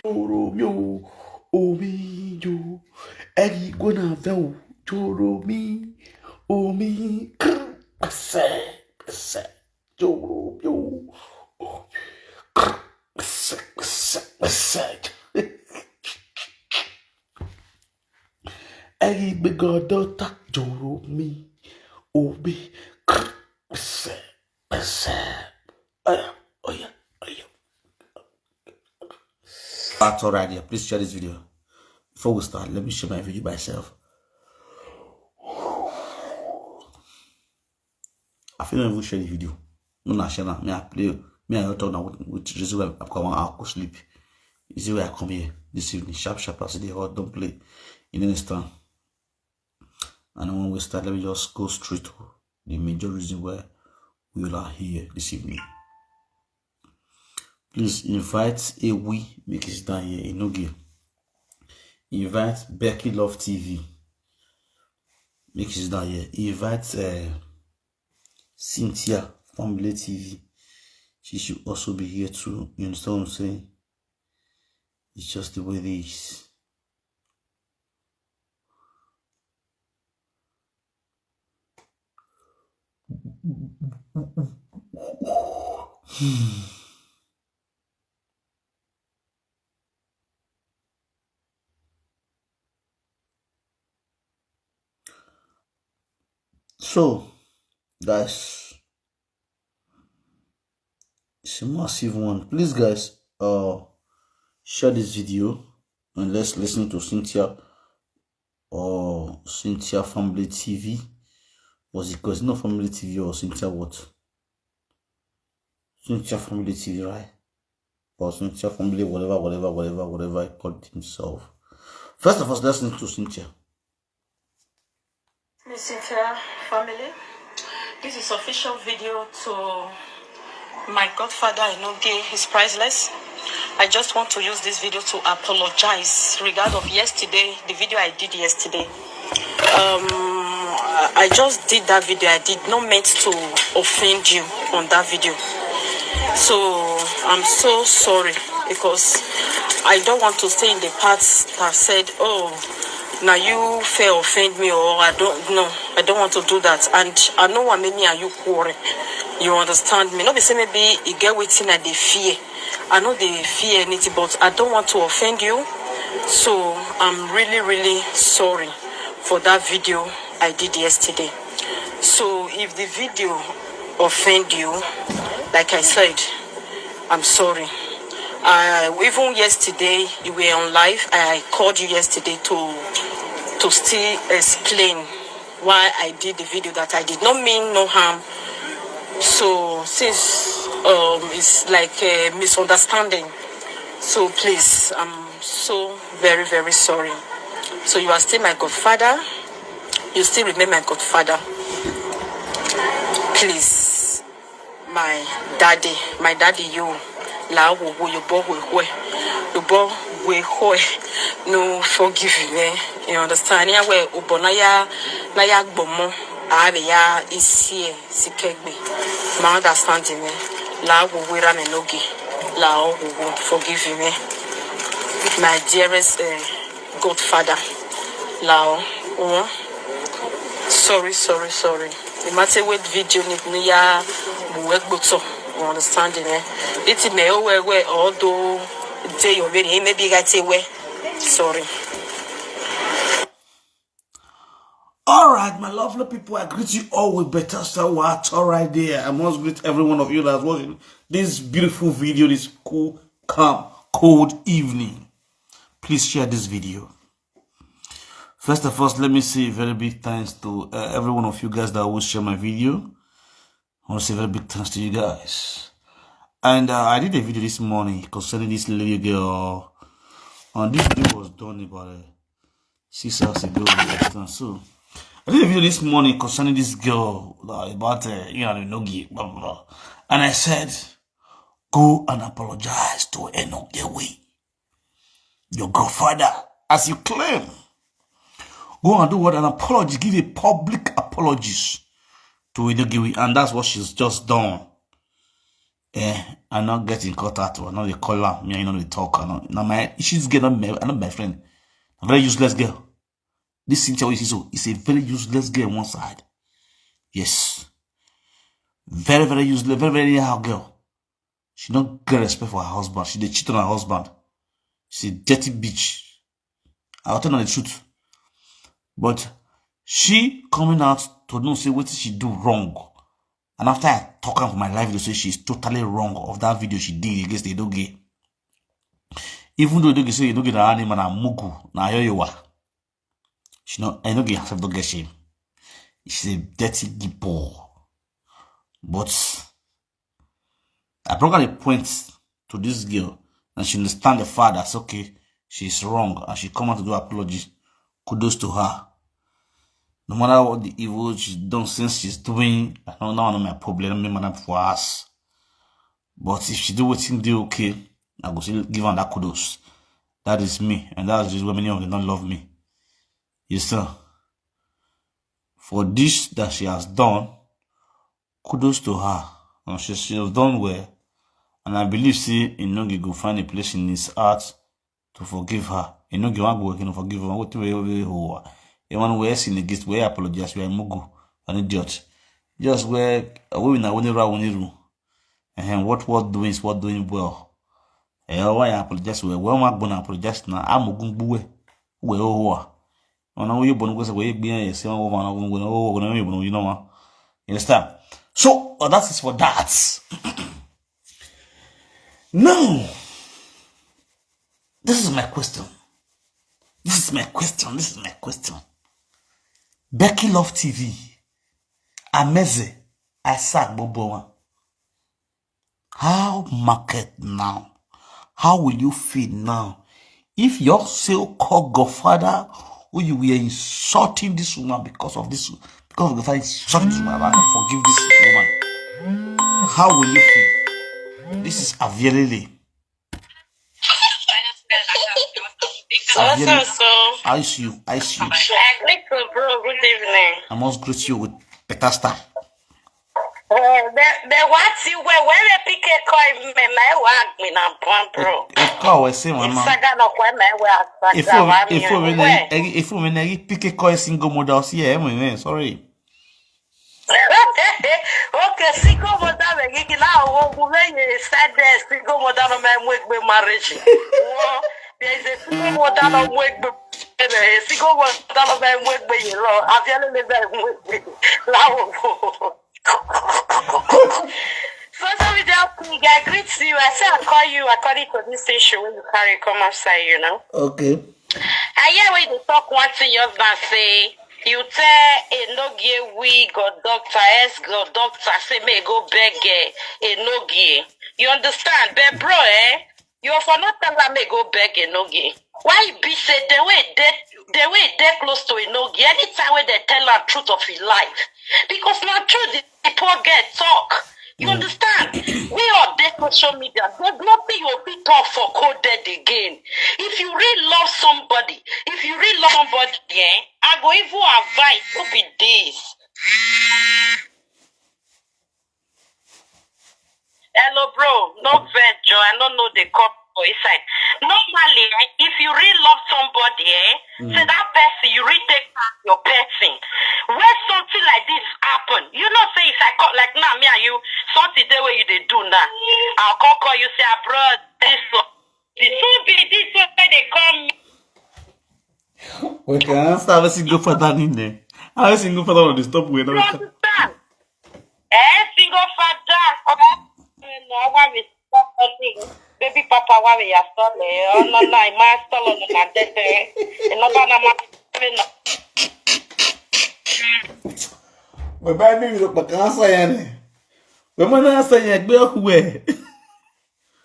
Romeo, Omi, yo, Eddie, gonna vel, Joromi, Omi, Romeo, Eddie, big daughter, Joromi, Omi, That's alright, yeah. Please share this video. Before we start, let me share my video myself. I feel like we share the video. No, not share now. Me, I play. Me, I talk now with Jesus. I'm going to sleep. You see where I come here this evening. Sharp, as the hot. Don't play. You understand? And when we start, let me just go straight to the major reason why we are here this evening. Please invite a make it down here in Nogi. Invite Becky Love TV. Make it down here. Invite Cynthia Family TV. She should also be here too. You understand what I'm saying? It's just the way it is. So, guys, it's a massive one. Please, guys, share this video and let's listen to Cynthia or Cynthia Family TV. Was it because no Family TV or Cynthia what? Cynthia Family TV, right? Or Cynthia Family, whatever I called himself. First of all, let's listen to Cynthia. Miss Cynthia Family, this is official video to my godfather. I know gay is priceless. I just want to use this video to apologize regarding of yesterday, the video I did yesterday. I just did that video. I did not meant to offend you on that video. So I'm so sorry because I don't want to stay in the parts that said, oh, now you fair offend me, or I don't want to do that. And I know what made me and you quarrel. You understand me? Not be say maybe you get waiting at the fear. I know they fear anything, but I don't want to offend you. So I'm really sorry for that video I did yesterday. So if the video offend you, like I said, I'm sorry. Even yesterday you were on live. I called you yesterday to still explain why I did the video, that I did not mean no harm. So since it's like a misunderstanding, so please, I'm so very sorry. So you are still my godfather. You still remain my godfather. Please, my daddy, you la wo you bo we no forgive me. You understand? Ya we ubona ya na ya gbomo ave ya isie sikegbe. My understanding me la wo we ra me nogi la wo forgive me. My dearest godfather la oh sorry. The matter with video ni ya work butso. You understand me? It may we although day or maybe got away. Sorry. Alright, my lovely people, I greet you all with better watch. Alright there. I must greet every one of you that's watching this beautiful video, this cool, calm, cold evening. Please share this video. First of all, let me say very big thanks to every one of you guys that will share my video. I want to say very big thanks to you guys. And I did a video this morning concerning this lady girl. And this video was done about 6 hours ago. So I did a video this morning concerning this girl about Nogi, blah blah blah. And I said, go and apologize to Enogewe, your godfather, as you claim. Go and do what? An apology. Give a public apologies to Enogewe, and that's what she's just done. I'm not getting caught out. I'm not the caller. Me, I know the talk. Now my she's girl, not my friend. A very useless girl. This Cynthia is a very useless girl on one side. Yes. Very, very useless, very, very anyhow girl. She don't get respect for her husband. She cheat on her husband. She's a dirty bitch. I'll tell her the truth. But she coming out to know say what she do wrong. And after I talk her for my live video, say she's totally wrong of that video she did against the Edoge. Even though Edoge say Edoge na animal na mugu na yoyowa. She not Edoge herself don't get shame. She's a dirty gippo. But I brought her a point to this girl and she understand the fact that's okay, she's wrong and she come out to do apology. Kudos to her. No matter what the evil she's done since she's doing, I don't know my problem, me for us. But if she do what she do okay, I go still give her that kudos. That is me, and that's just why many of them don't love me. Yes, sir. For this that she has done, kudos to her. And she has done well. And I believe see Inogi go find a place in his heart to forgive her. Inogi won't go working to forgive her. What way anyone where sin against where apologize, we are mugu, an idiot. Just where we na woniru. And what doing is what doing well. Why I apologize well mark bon apologize na amugun buwe. We ona we bon go say we be say one woman you know. You understand? So that is for that. Now, this is my question. Becky Love TV. Amazing. Isaac Boboa. How market now? How will you feel now? If your so-called godfather, who you were insulting this woman because of godfather insulting this woman, forgive this woman. How will you feel? This is Avielele. I see you. I greet you, bro. Good evening. I must greet you with better style. The what you were when I pick a coin, my work me now, bro. Call we say mama. If we pick a coin single model, see sorry. Okay, single model again now. When you said this, single model man work with marriage. There's a single model of work. A single model man work with you. I've yelled with So I greet you. I say I call you according to this issue when you carry come outside, you know. Okay. I hear when you talk one thing your husband say, you tell a no gear we got doctor, God doctor say may go beg a no gear. You understand? But bro, you for not tell me may go beg a no gear. Why be said the way they close to a no gear anytime when they tell the truth of his life? Because now truth the poor girl talk. You understand? We are dead social media. There's nothing you will talk for coded again. If you really love somebody, I go even advise to be this. Hello, bro. No venture. I don't know the cop for inside. Normally, if you really love somebody, say that person, you really take care of your person. When something like this happen, you know, say if I call like now, me and you, something the way you they do now, I'll call you, say, bro, this one. This one they call me. Okay, I have a single father in there. I have a single father on the stop with. You understand? Single father. No, I want to stop something. Baby papa, why we are stolen? No, my stolen on my death. And no, but baby, look, but can't say any. But when I say, I go away.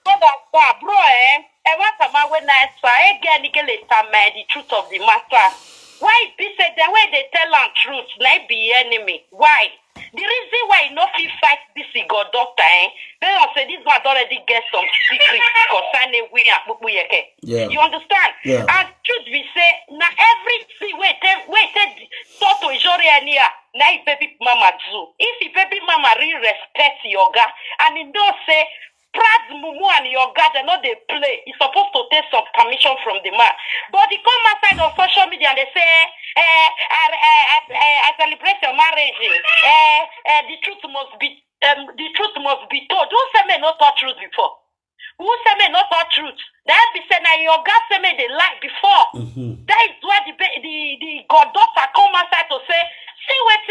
Bro, every time when I try again, the truth of the matter. Why be said the way they tell on truth, not be enemy? Why? The reason why no fit fight this God doctor, they say this one already get some secrets concerning we and yeah. You understand? Yeah. And truth we say, now everything wait, talk to Ijori Ania, Now baby mama do. If the baby mama really respect yoga and he don't say Pratt Mumu and yoga, they know they play. He's supposed to take some permission from the man. But they come outside on social media and they say, I celebrate your marriage. The truth must be told. Who say me not talk truth before? Who say me not talk truth? That be said now yoga say me they lie before. That is why the goddaughter come outside to say, see what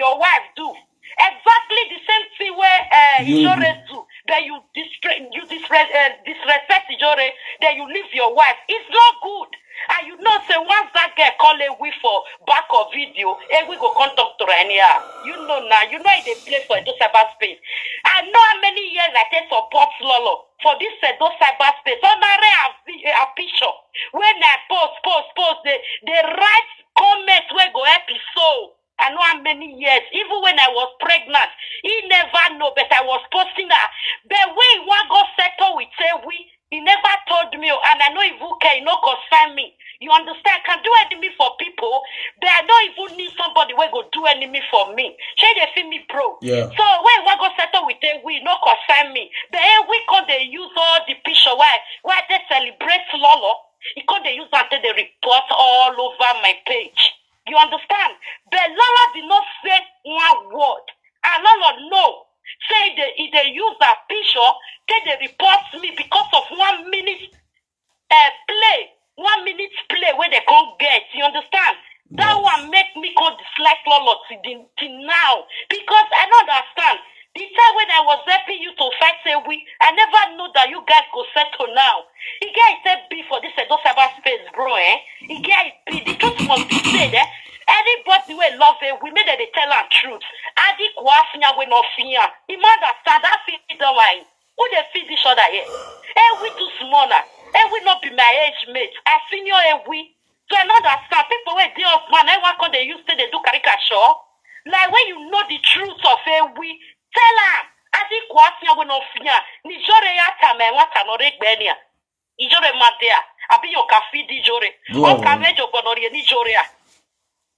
your wife do. Exactly the same thing where Ijore do. That you disrespect Ijore, that you leave your wife. It's not good. And you know, say once that girl call a we for back of video, and we go contact to Rania. You know now, they play for those cyberspace. I know how many years I take support Lolo for this those cyberspace. So now I have a picture when I post, they write comments where go episode. I know how many years, even when I was pregnant, he never know, but I was posting that. But when one go settle with say he never told me, and I know if you can, concern me. You understand? I can do enemy for people, but I don't even need somebody who go do enemy for me. Shey they feel me pro. Yeah. So when one go settle with say we no concern me, but we can they use all the picture why they celebrate Lolo. He can they use until they report all over my page. You understand? But Lola did not say one word. And Lola no. Say they use that picture, they report me because of 1 minute play. 1 minute play where they can't get. You understand? Yes. That one make me go dislike Lola till now. Because I don't understand. The time when I was helping you to fight say I never knew that you guys go settle now. You guys said be for this those cyberspace, bro, You guys be the truth must be said, Anybody will love it, we made they tell our truth. Adi kwafnya we no fear. You understand that feel the why. Who they feed each other here? We too smaller. We not be my age mate. I senior we. So I understand people where they of man, I want they used to they do caricature. Like when you know the truth of we tell her. Adi kwafnya we no fear. Nijore ya tame wata no regbenia. Ijore madea. Abi yo kafi di jore. O kamejo bonorie ni jore ya.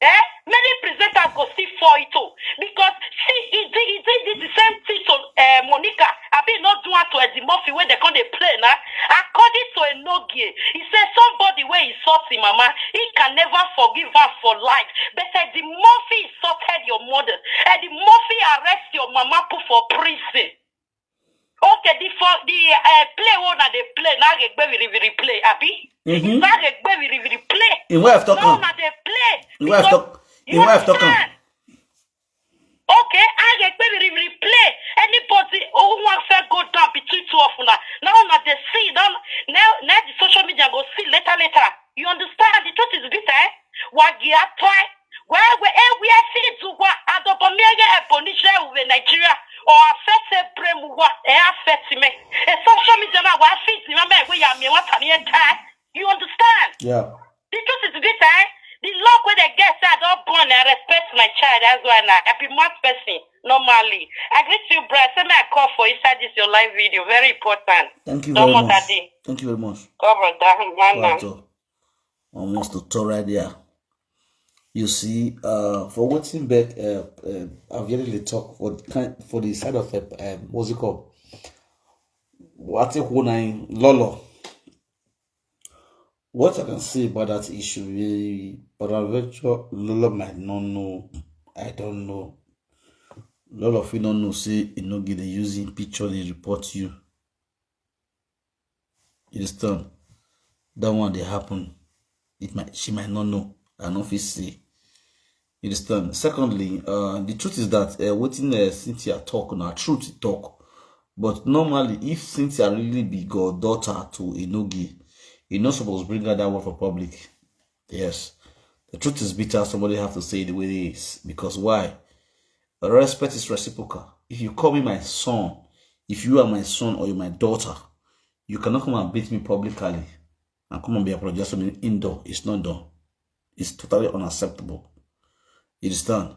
Many presenters go see for it too. Because see, he did the same thing to Monica. I been not doing to Eddie Murphy when they come they play now. According to Enogie, he said somebody where he sorty mama, he can never forgive her for life. But Eddie Murphy insulted your mother. Eddie Murphy arrest your mama put for prison. Okay, the play one they play now get very replay, Abi. Now get very replay. In way of talking. Now they play. In way of talking. Okay, I get very replay. Anybody who wants to go down between two of them. Now they see now the social media go see later. You understand? The truth is bitter. Wagia try. Where we are seeing to what Adobamiaga and Bonisha over Nigeria or affect Bremu what affect me. And social media now what fits me where you are what you understand? Yeah. The truth is bitter. The luck where they get I don't born and respect my child. That's why now I be mad person normally. I greet you, bro. Send me a call for inside this your live video. Very important. Thank you very much. Thank you very much. Almost to talk right there. You see, for what's back, I've really talk for the side of what's it called? What's it called? Lolo. What I can say about that issue, really, but I'm very sure Lolo might not know. I don't know. A lot of you don't know, say, you know, get the using picture, they report you. You understand? That one they happen. She might not know. I don't know if say. You understand? Secondly, the truth is that waiting Cynthia talk now, truth talk. But normally, if Cynthia really be goddaughter to Inogi, you're not supposed to bring her that word for public. Yes. The truth is bitter, somebody have to say it the way it is. Because why? Respect is reciprocal. If you call me my son, if you are my son or you're my daughter, you cannot come and beat me publicly and come and be apologizing to me indoor. It's not done. It's totally unacceptable. You understand?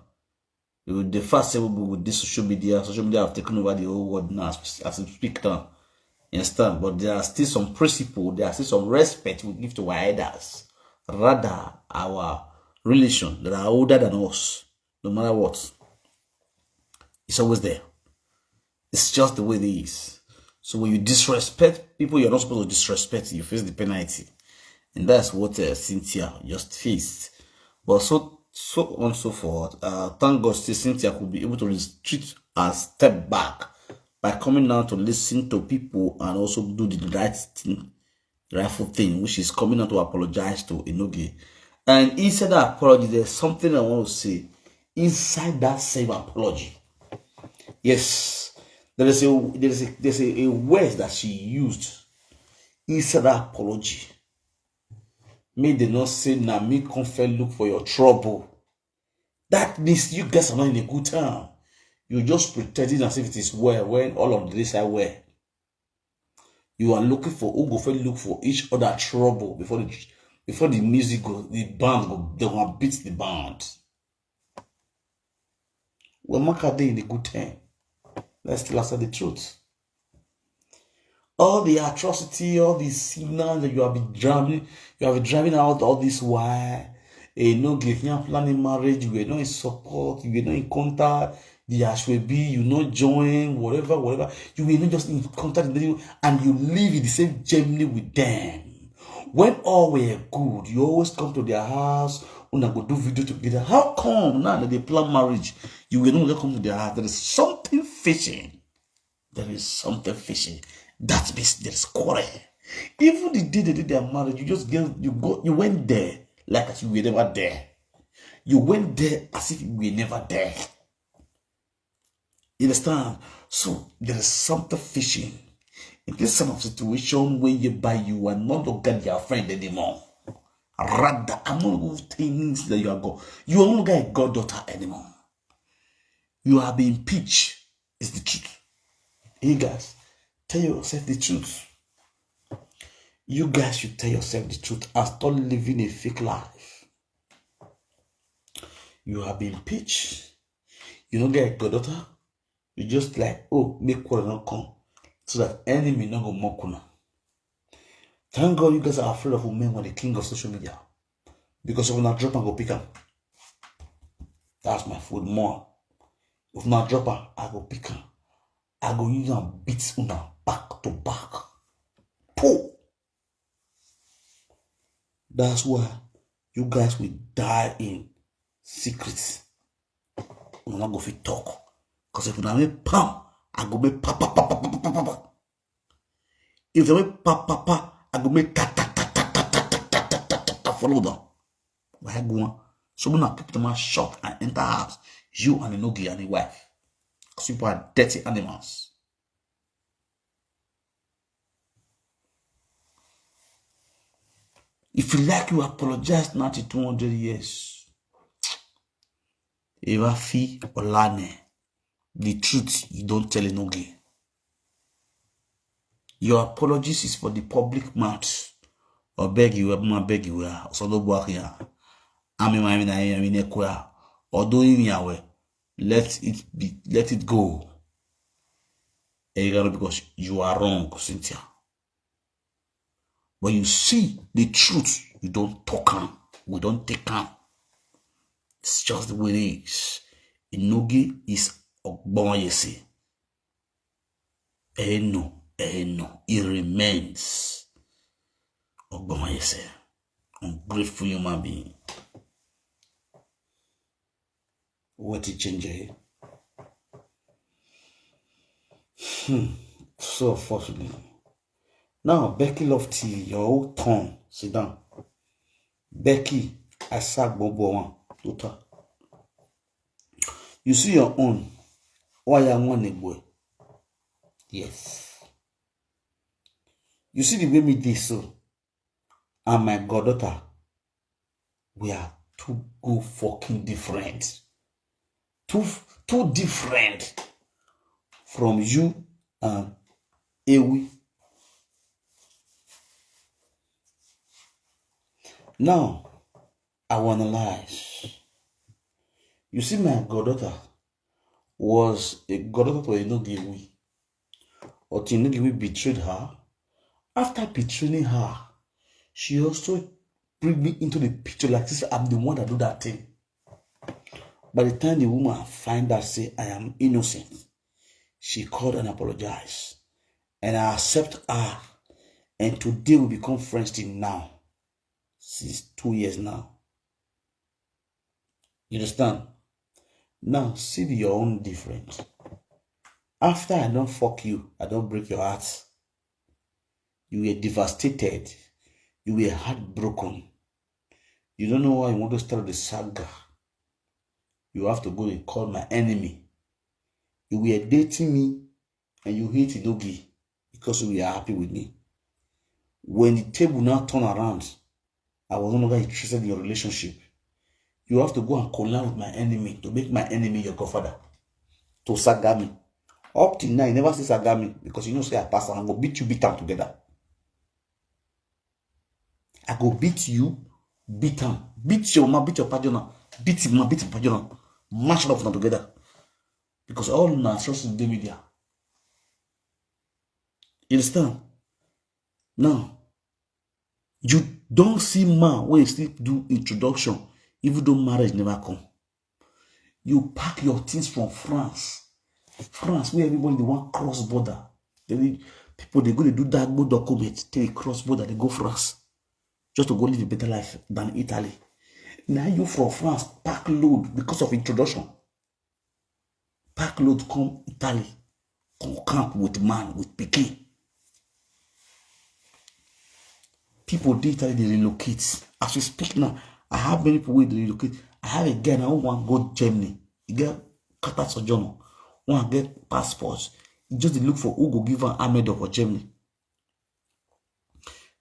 The first with this social media have taken over the whole world now as we speak now. You understand? But there are still some principles, there are still some respect we give to our elders, rather our relation that are older than us. no matter what. It's always there. It's just the way it is. So when you disrespect people you're not supposed to disrespect, you face the penalty. And that's what Cynthia just faced. But so on and so forth. Thank God still Cynthia could be able to retreat and step back by coming down to listen to people and also do the right thing, rightful thing, which is coming out to apologize to Enoge. And inside that apology, there's something I want to say. Inside that same apology, yes, there's a word that she used inside that apology. May they not say, "Na me come look for your trouble." That means you guys are not in a good time. You're just pretending as if it is well when all of this are well. You are looking for who go look for each other trouble before the music go, the band go, they gonna beat the band. Well, Makade in a good time. Let's tell us the truth. All the atrocity, all the signals that you have been driving out all this while. No give you planning marriage, you were not in support, you were not in contact, the HWB, you not join, whatever. You were not just in contact with them, and you live in the same journey with them. When all were good, you always come to their house, when I go do video together. How come now that they plan marriage, you will not come to their house? There is something fishing. There is something fishing. That means there is quarrel. Even the day they did their marriage, you went there like as you were never there. You went there as if you were never there. You understand? So there is something fishing. In this kind of situation where you are not longer your friend anymore. Rather, I'm not going to things that you are God. You are no longer a goddaughter anymore. You are being impeached. It's the truth. You guys, tell yourself the truth. You guys should tell yourself the truth and stop living a fake life. You have been impeached. You don't get a goddaughter. You just like, oh, make quarrel not come. So that enemy not go mock you. Thank God you guys are afraid of women when the king of social media. Because if not drop and go pick them. That's my food more. If not drop her, I go pick her. I go use and beat una back to back. Pull. That's why you guys will die in secret. We're not going to talk. Because if you don't make pam, I go make pa pa pa pa pa pa pa pa. If they make pa pa pa, I go make ta ta ta ta ta ta ta ta ta ta ta. Follow them. Where I go on? So when I keep them out short and enter house, you and the Nogi and the wife. Because people are dirty animals. If you like, you apologize now to 200 years. Eva fi olane. The truth you don't tell it again. Your apologies is for the public mouth. Or beg you, beg you, so do work here. Or doing your let it go. Because you are wrong, Cynthia. When you see the truth, you don't talk on. We don't take on. It's just the way it is. Inogi is Ogboyese. No. It remains Ogboyese. Ungrateful human being. What did change here? So unfortunately. Now, Becky Love TV, your old turn. Sit down. Becky, I sack Bobo one. Total. You see your own. Why I want a boy? Yes. You see the way me did so. And my goddaughter. We are too fucking different. Too different from you and Ewi. Now, I want to lie. You see, my goddaughter was a goddaughter to Enogewi. Or Enogewi betrayed her. After betraying her, she also bring me into the picture like this. I'm the one that do that thing. By the time the woman find out, say, I am innocent, she called and apologized. And I accept her. And today we become friends till now. Since 2 years now. You understand? Now, see your own difference. After I don't fuck you, I don't break your heart. You were devastated. You were heartbroken. You don't know why you want to start the saga. You have to go and call my enemy. You were dating me and you hate Idogi because you were happy with me. When the table now turned around, I was no longer interested in your relationship. You have to go and collide with my enemy to make my enemy your godfather. To saga me. Up till now, you never say saga me because you know say I pass and I go beat you, beat them together. I go beat you, beat them. Beat your man, beat your partner. Beat him, beat him, partner. Mash it up now together. Because all now trust in the media. You understand? Now, you don't see man when you still do introduction, even though marriage never come. You pack your things from France. France, where everybody they want cross border. People they go to do that go document, take cross border, they go France. Just to go live a better life than Italy. Now you from France, pack load because of introduction. Pack load come Italy. Come camp with man, with Piquet. People in Italy, they relocate. As we speak now, I have many people who they relocate. I have a guy now who want to go to Germany. He get Qatar sojourner. Want to get passports. He just look for who go give an army for Germany.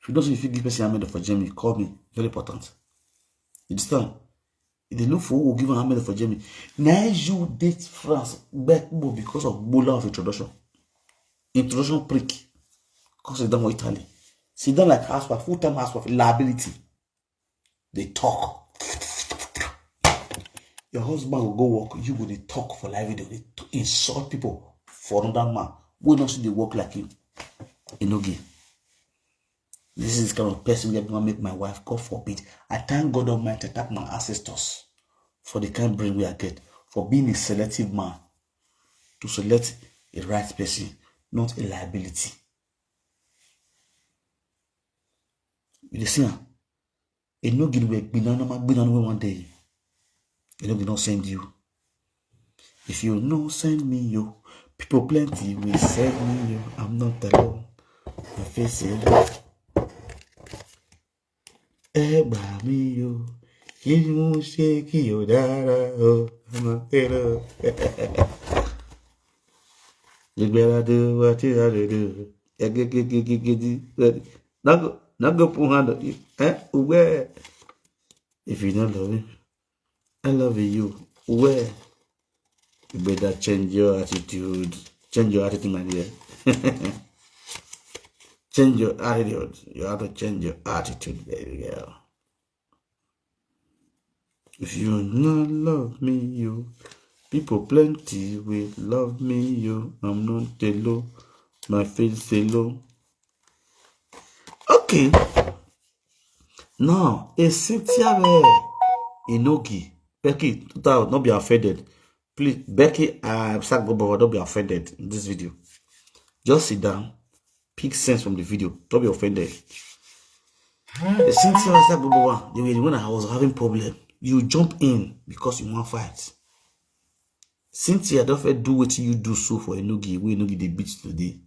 If you don't see if you give person army for Germany, call me. Very important. You understand? If they look for who will give an army for Germany. Now you date France back because of bola of introduction. Introduction prick. Because it's done with Italy. Sit down like housewife, full-time housewife, liability. They talk. Your husband will go work, you go they talk for live video, they insult people for another man. We don't see they work like you. You know, this is the kind of person that will make my wife, God forbid. I thank God Almighty, thank my ancestors for the kind of brain we are get, for being a selective man, to select a right person, not a liability. You see, it no good work, be one day. It no not send you. If you no send me you, people plenty will send me you. I'm not alone. My face is Eba me you. You shake your dara. I'm not alone. You better do what you have to do. Not go put hand on you. Where? If you don't love me, I love you. Where? You better change your attitude. Change your attitude, my dear. Change your attitude. You have to change your attitude, baby girl. If you not love me, you people plenty will love me, you. I'm not alone. My face is low. Okay. Now, a Cynthia Inogi. Becky, don't be offended. Please, Becky, don't be offended in this video. Just sit down, pick sense from the video. Don't be offended. The Cynthia they were the one I was having problem. You jump in because you want fight. Cynthia, don't do what you do so for Inogi. We Inogi they beat today.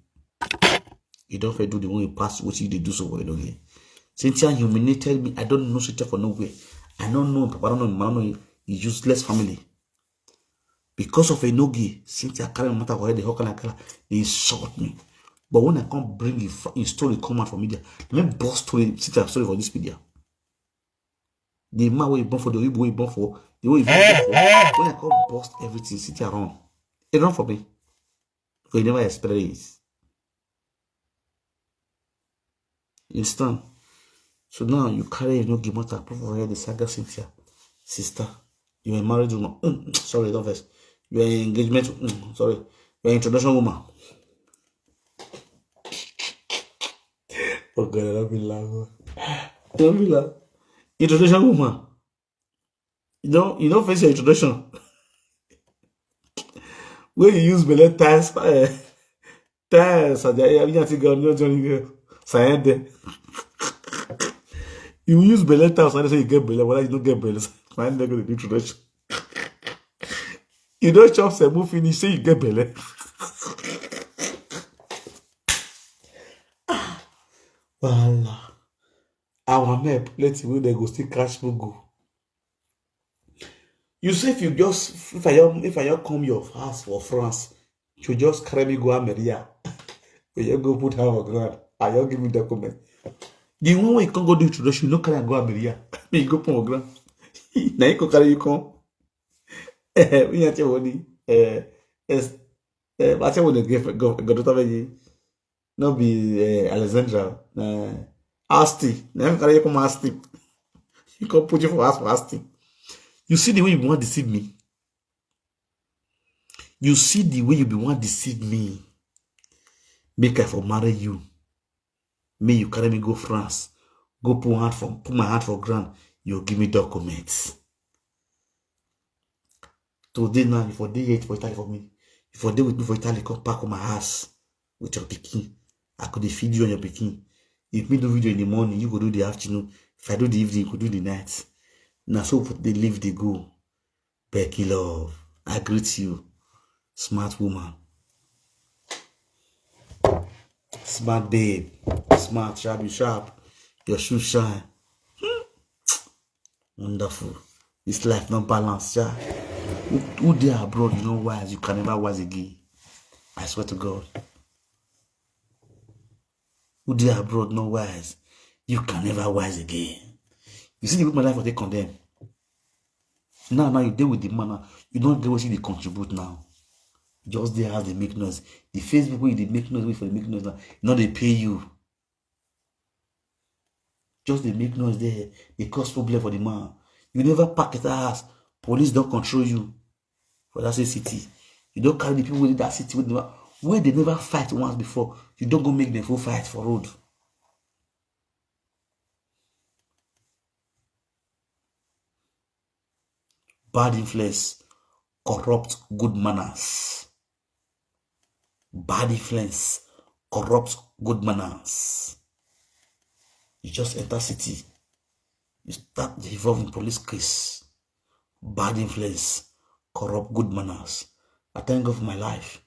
You don't do the one you pass what you do so for Inogi. Cynthia humiliated me. I don't know Cynthia for nowhere. I don't know Papa, I don't know Mano, useless family. Because of Inogi, Cynthia carry no matter what they insult me. But when I can't bring a story come out from media, let me boss story Cynthia story for this media. The man way born for the way born for the way born for. When I can't bust everything, Cynthia run. It run for me. Because you never expected it. You understand? So now you carry Inogi matter, proof of the saga Cynthia. Sister, you are married woman. Sorry, don't first. You are engagement. Sorry, you are introduction woman. Oh God, I don't be laughing. Don't be laughing. Introduction woman. You don't face your introduction. When you use belly times, times, you use belly times, and say you get belly, whether you don't get belly, man, they're going to do tradition. You don't chop some move finish, say you get belly. Voila. Our map, let's see where they go still cash will go. You say if I don't come your house for France, you just carry me go America. You go put her on ground. I don't give me document. The one way you can't go do introduction, you no carry go America. You go put on ground. Now you go carry you come. We have to money. I tell you the godfather no be Alexandra. Asti. Now carry you come Asti. You can put you for us for Asti. You see the way you want to deceive me. You see the way you be want to deceive me. Make I for marry you. May you carry me go France. Go put my hand for ground. You give me documents. Today now, if I day yet for Italy for me, if I day with me for Italy, come back on my house with your pikin. I could feed you on your pikin. If me do video in the morning, you go do the afternoon. If I do the evening, you could do the night. Now so they leave, they go. Becky love, I greet you. Smart woman. Smart babe. Smart, sharp. Your shoes shine. Wonderful. This life not balanced, yeah. Who there abroad, you know wise, you can never wise again. I swear to God. Who there abroad, no wise, you can never wise again. You see the way my life was they condemn. Now you deal with the man. You don't get what they contribute now. Just there how they make noise. The Facebook way they make noise, wait for the make noise now. Now they pay you. Just they make noise there. They cause problem for the man. You never pack it ass. Police don't control you for that city. You don't carry the people within that city where they never fight once before. You don't go make them full fight for road. Bad influence corrupt good manners. Bad influence corrupt good manners. You just enter city. You start involved in police case. Bad influence corrupt good manners. I thank God for my life.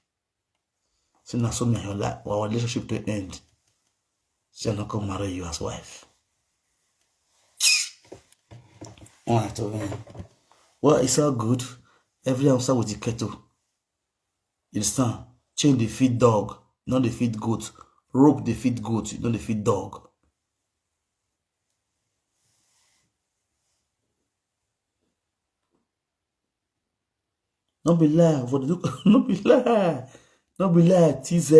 See now so me our relationship to end. See I not come marry you as wife. Alright, well, it's all good. Every answer with the kettle. You understand? Chain the feed dog, not the feed goat. Rope the feed goat, not the feed dog. Don't be lie. Don't be lie. Don't be lie. TZ.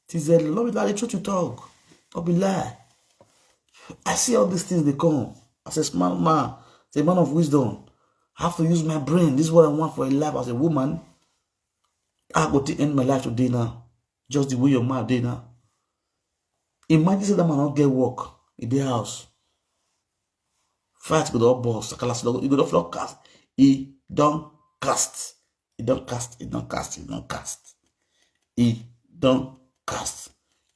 Don't be lie. The truth you talk. Don't be lie. I see all these things they come. As a smart man, as a man of wisdom, I have to use my brain. This is what I want for a life as a woman. I go to end my life today now. Just the way your man did now. Imagine say that man not get work in the house. Fight with the boss. You go to floor cast. He don't cast. He don't cast. He don't cast. He don't cast. He don't cast.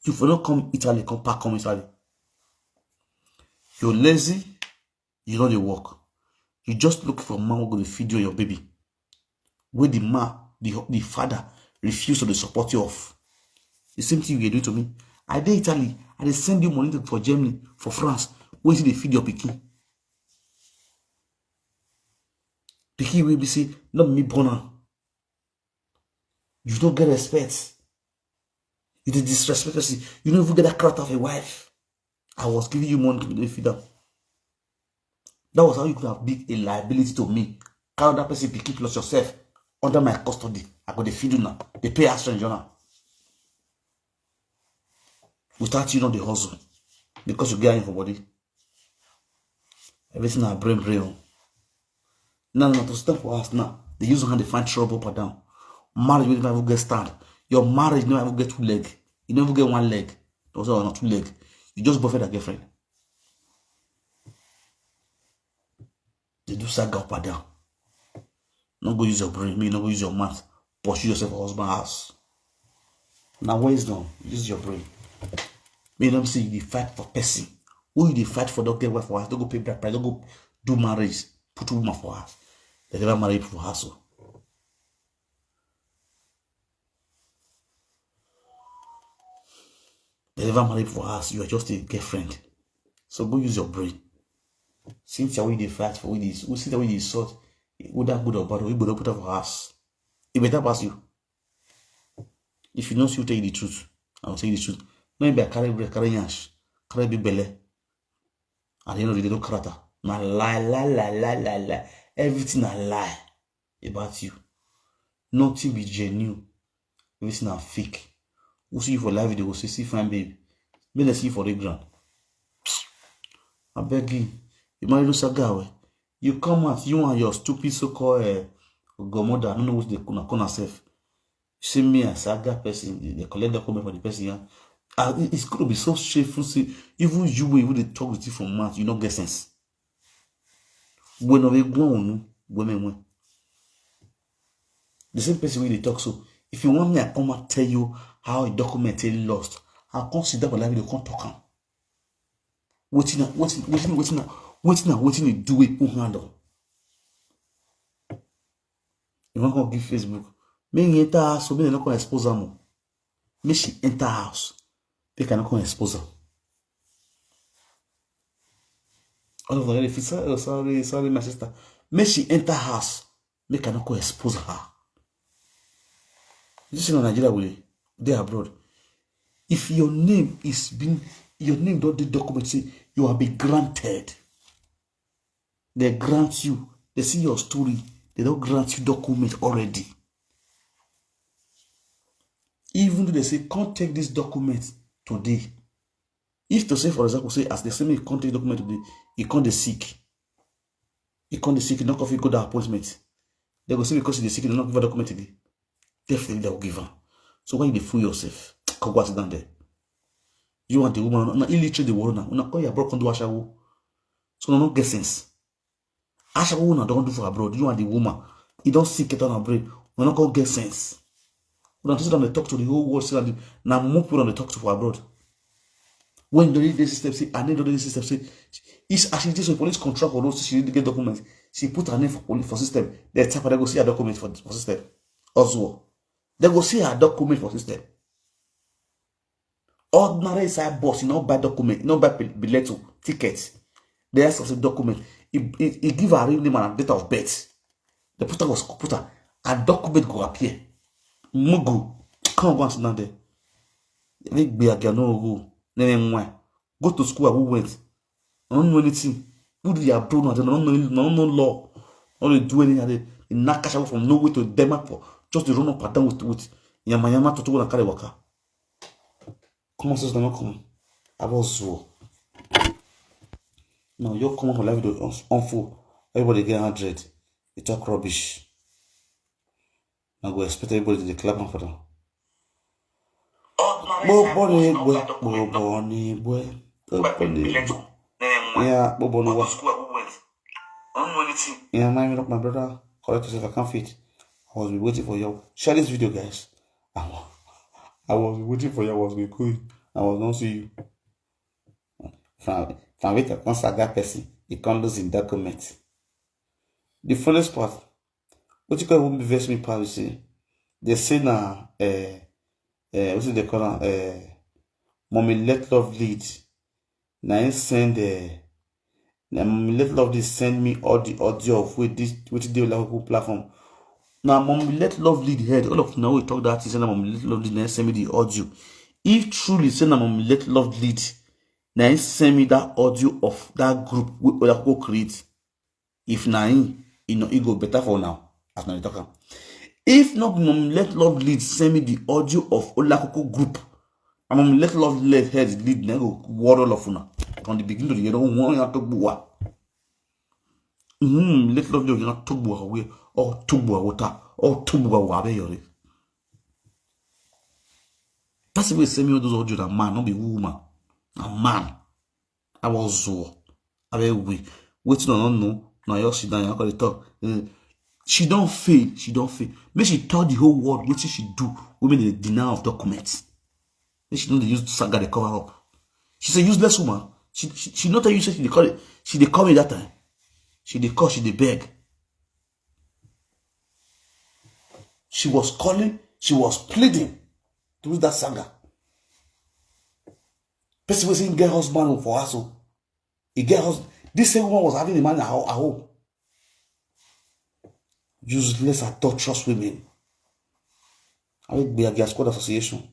You for not come Italy, come back, come Italy. You're lazy. You know the work. You just look for a man who going to feed you your baby. Where the man, the father, refuse to support you off. The same thing you do to me. I did Italy. I they send you money for Germany, for France. Where see they feed your pikin? Pikin will be say, not me born. You don't get respect. You did disrespect us. You don't even get that character of a wife. I was giving you money to feed them. That was how you could have been a liability to me. Carry that person pikin plus yourself under my custody. I got the feed you now. They pay us stranger now. Without you know the hustle. Because you get in for body. Everything I brain. Now to stand for us now. They use hand to find trouble up and down. Marriage will never get stand. Your marriage never ever get 2 legs. You never get 1 leg. Those are not 2 legs. You just boyfriend and girlfriend. They do saga up and down. Not go use your brain, me not go use your mouth. pursue yourself for husband house. Now wisdom, use your brain. May them say you fight for person. Who you fight for? Don't get wife for house. Don't go pay that price. Don't go do marriage. Put a woman for house. They never marry for house. They never marry for house. You are just a girlfriend. So go use your brain. Since you they fight for this, we see the way you sort, whether good or bad, we better put up for house. It better pass you. If you know, you tell you the truth. I will tell you the truth. Maybe I carry yash, carry big belly. At the end of the day, don't character. Na lie. Everything a lie about you. Nothing be genuine. Everything a fake. Who see you for life, they will say, see fine babe. May they see you for the ground. I beg you. You marry those guy. You come out, you and your stupid so-called godmother. I don't know what they call herself. You see me as a guy person, they collect document for the person. Yeah? It's going to be so shameful. See, even you when they talk with you from mouth, you don't get sense. When we go on, women, the same person when they talk. So, if you want me, I come and tell you how a document is lost. I'll consider my life. They can't talk. Waiting you do it, handle. You want to give Facebook? Me enter house, so me not going expose her. Me she enter house, they cannot come expose her. All of them, sorry, my sister. Me she enter house, me cannot come expose her. You see in Nigeria, will they abroad? If your name don't the document say you have been granted. They grant you. They see your story. They don't grant you document already. Even though they say, can't take this document today. If to say, for example, say, as they say me, can't take document today, you can't be sick. You can't be sick, you not go to the appointment. They go say because you're sick, you not give a document today. Definitely they will give her. So why you fool yourself? Come go sit down there. You want the woman, not illiterate the world now. Una call your broken do ashawo. So no get sense. Ashawo una don't do for abroad. You and the woman, you don't seek it on her brain. We not gonna get sense. We don't sit down and talk to the whole world. Now more people on the talk to for abroad. When the this system say, I need the system say, it's actually this police contract for those she need to get documents. She put her name for police for system. They type they go see her document for system. Also, they go see her document for system. Ordinary side boss, you know, buy document, you know, buy bilet tickets. They ask us a document. He give her real name and date of birth. The put was computer. A document go appear. Mugu. Come on, sit down there. Make be a girl no go. Go to school. Who went? I don't know anything. Who do your bro? I don't know law. I don't do anything. In Nakasha from nowhere to Denmark for just to run up and down with Yamayama to go and carry worker. Comment ça se donne comment? Avant zo. No, you come on live video on full. Everybody get 100. You talk rubbish. Now go expect everybody to clap for them. Yeah, yeah, my brother. Correct yourself, I can't fit. I was waiting for you. Share this video, guys. I was waiting for you. I was going. I was not see you. From wait a consaga person, you can't lose in document. The funniest part, what you call be verse me part, say they say now, what's it they call mommy let love lead. Now send mommy let love lead send me all the audio of with this which they like platform. Now mommy let love lead head. All of now we talk that is mommy let love lead now send me the audio. If truly send mommy let love lead, now send me that audio of that group we go create. If now you know it go better for now as now you talk. If not mommy let love lead send me the audio of Olakoko group. And mommy let love lead head lead now go word all of una from the beginning to the end. Don't want to talk bua. Let love lead not talk bua away or talk bua water or talk bua wabe yori. That's the way send me all those audio that man, not be woman. A man. I was so. I be waiting on no. Now you sit down, you call it talk. She don't fail. She don't fail. Make she tell the whole world what she do. Women the denial of documents. Make she don't use saga they cover up. She's a useless woman. She not tell you say she call it. She they call me that time. She they call. She they beg. She was calling. She was pleading to use that saga. Person was saying get husband for her so. He get husband. This same woman was having a man at home. Useless and torturous women. I will be a squad association.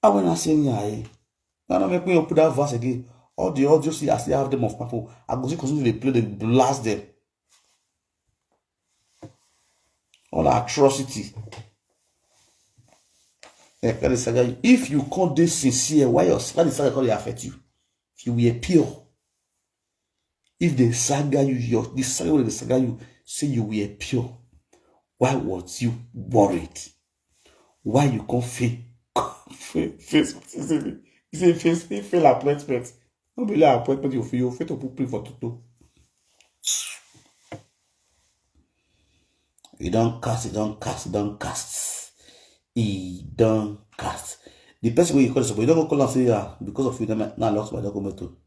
I will not say yeah. Now make me put that verse again. All the audio see I still have them of people. I go see continue to play, they blast them. All the atrocity. If you can't be sincere, why the saga can't affect you? If you were pure. If the saga you say you were pure, why was you worried? Why you can't fail appointment? Don't believe appointment you fail to put for Toto. He don't cast. He don't cast. The person where you call somebody, you don't go call and say, yeah, because of you, now I lost my document too.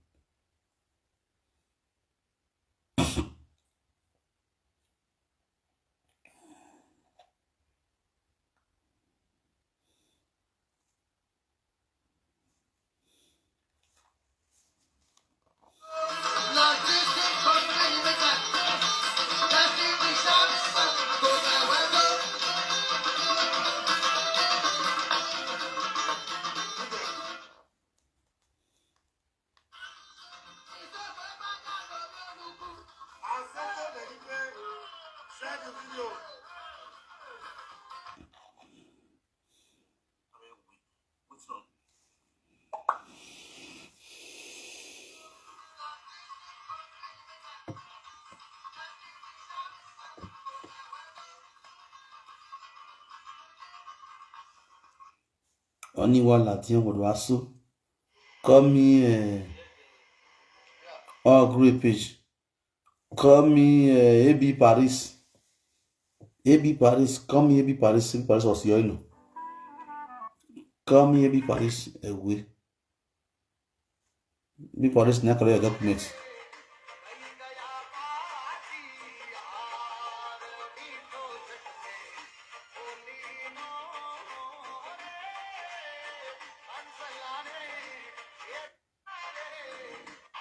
Oni wala ti won do aso call me group page call me AB Paris call me AB Paris was your no call me AB Paris we AB Paris na collect document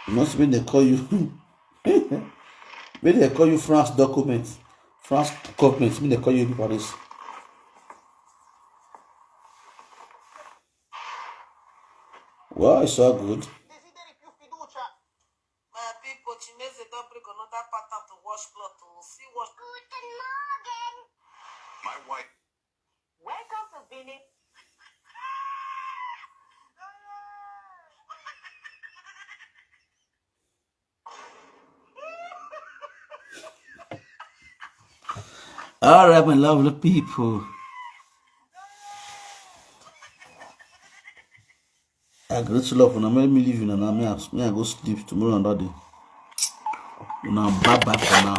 must be they call you when they call you France document France government when they call you Paris. Well, it's all good. My wife. Welcome to Vini. All right, my lovely people. I great love when I let me leave you and I go sleep tomorrow and that day. Now bye for now.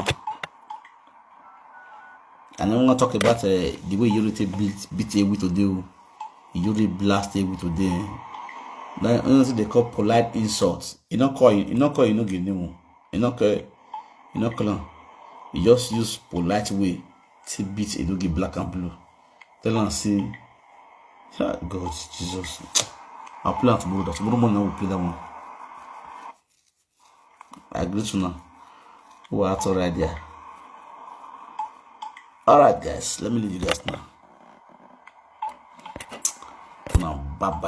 And I want to talk about the way you really beat away today. You really blast away today. Like honestly, they call polite insults. You not call you no give name. You not call. You just use polite way to beat a doggy black and blue. Tell them say, God, Jesus. I'll play that tomorrow. Tomorrow morning I will play that one. I agree to now. Oh, that's alright there. Alright guys, let me leave you guys now. Now bye bye.